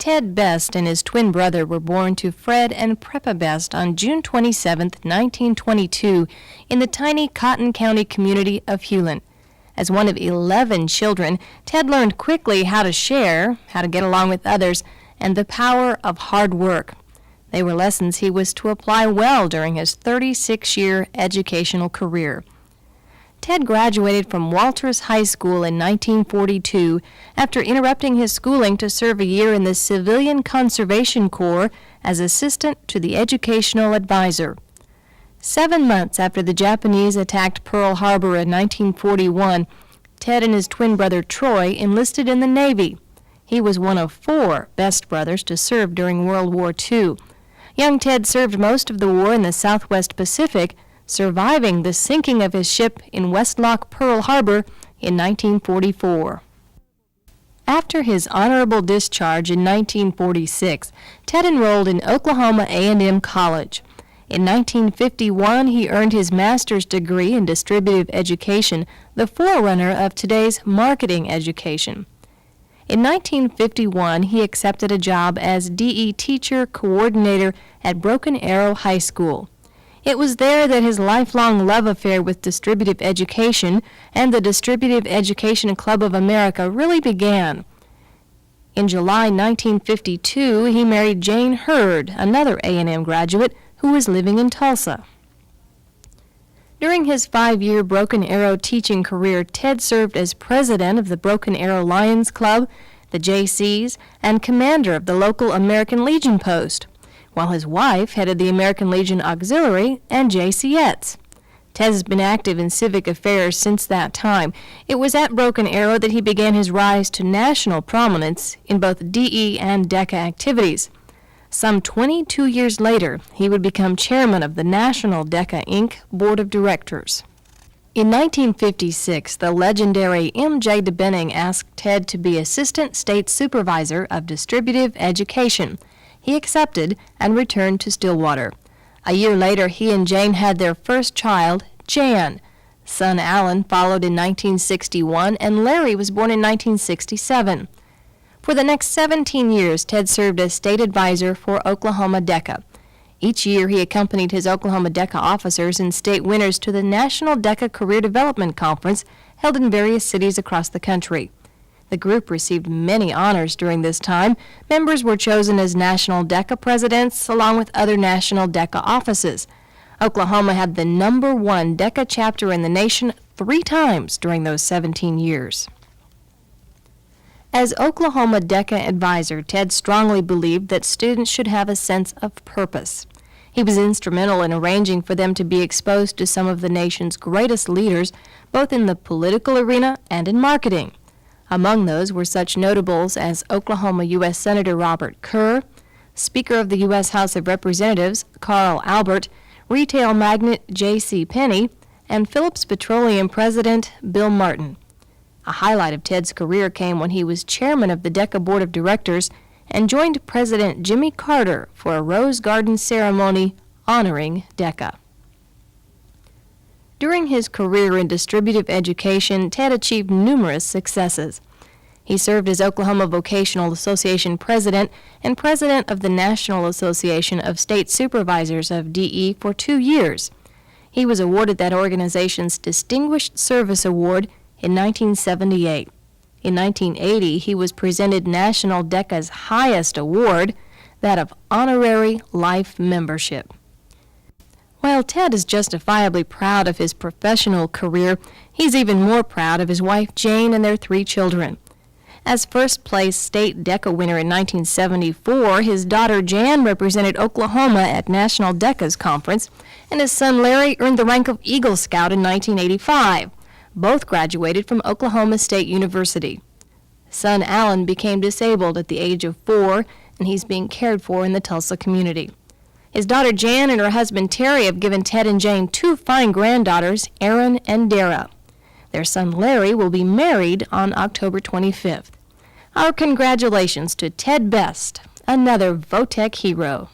Ted Best and his twin brother were born to Fred and Preppa Best on June 27, 1922, in the tiny Cotton County community of Hulen. As one of 11 children, Ted learned quickly how to share, how to get along with others, and the power of hard work. They were lessons he was to apply well during his 36-year educational career. Ted graduated from Walters High School in 1942 after interrupting his schooling to serve a year in the Civilian Conservation Corps as assistant to the educational advisor. 7 months after the Japanese attacked Pearl Harbor in 1941, Ted and his twin brother Troy enlisted in the Navy. He was one of 4 Best brothers to serve during World War II. Young Ted served most of the war in the Southwest Pacific, surviving the sinking of his ship in Westlock, Pearl Harbor in 1944. After his honorable discharge in 1946, Ted enrolled in Oklahoma A&M College. In 1951, he earned his master's degree in distributive education, the forerunner of today's marketing education. In 1951, he accepted a job as DE teacher coordinator at Broken Arrow High School. It was there that his lifelong love affair with distributive education and the Distributive Education Club of America really began. In July 1952, he married Jane Hurd, another A&M graduate who was living in Tulsa. During his 5-year Broken Arrow teaching career, Ted served as president of the Broken Arrow Lions Club, the Jaycees, and commander of the local American Legion post, while his wife headed the American Legion Auxiliary and JCETs. Ted has been active in civic affairs since that time. It was at Broken Arrow that he began his rise to national prominence in both DE and DECA activities. Some 22 years later, he would become chairman of the National DECA, Inc. Board of Directors. In 1956, the legendary M.J. DeBenning asked Ted to be Assistant State Supervisor of Distributive Education. He accepted and returned to Stillwater. A year later, he and Jane had their first child, Jan. Son Alan followed in 1961, and Larry was born in 1967. For the next 17 years, Ted served as state advisor for Oklahoma DECA. Each year, he accompanied his Oklahoma DECA officers and state winners to the National DECA Career Development Conference held in various cities across the country. The group received many honors during this time. Members were chosen as National DECA presidents, along with other National DECA offices. Oklahoma had the #1 DECA chapter in the nation 3 times during those 17 years. As Oklahoma DECA advisor, Ted strongly believed that students should have a sense of purpose. He was instrumental in arranging for them to be exposed to some of the nation's greatest leaders, both in the political arena and in marketing. Among those were such notables as Oklahoma U.S. Senator Robert Kerr, Speaker of the U.S. House of Representatives Carl Albert, retail magnate J.C. Penney, and Phillips Petroleum President Bill Martin. A highlight of Ted's career came when he was chairman of the DECA Board of Directors and joined President Jimmy Carter for a Rose Garden ceremony honoring DECA. During his career in distributive education, Ted achieved numerous successes. He served as Oklahoma Vocational Association president and president of the National Association of State Supervisors of DE for 2 years. He was awarded that organization's Distinguished Service Award in 1978. In 1980, he was presented National DECA's highest award, that of Honorary Life Membership. While Ted is justifiably proud of his professional career, he's even more proud of his wife Jane and their 3 children. As first-place state DECA winner in 1974, his daughter Jan represented Oklahoma at National DECA's conference, and his son Larry earned the rank of Eagle Scout in 1985. Both graduated from Oklahoma State University. Son Alan became disabled at the age of 4, and he's being cared for in the Tulsa community. His daughter Jan and her husband Terry have given Ted and Jane 2 fine granddaughters, Erin and Dara. Their son Larry will be married on October 25th. Our congratulations to Ted Best, another Votech hero.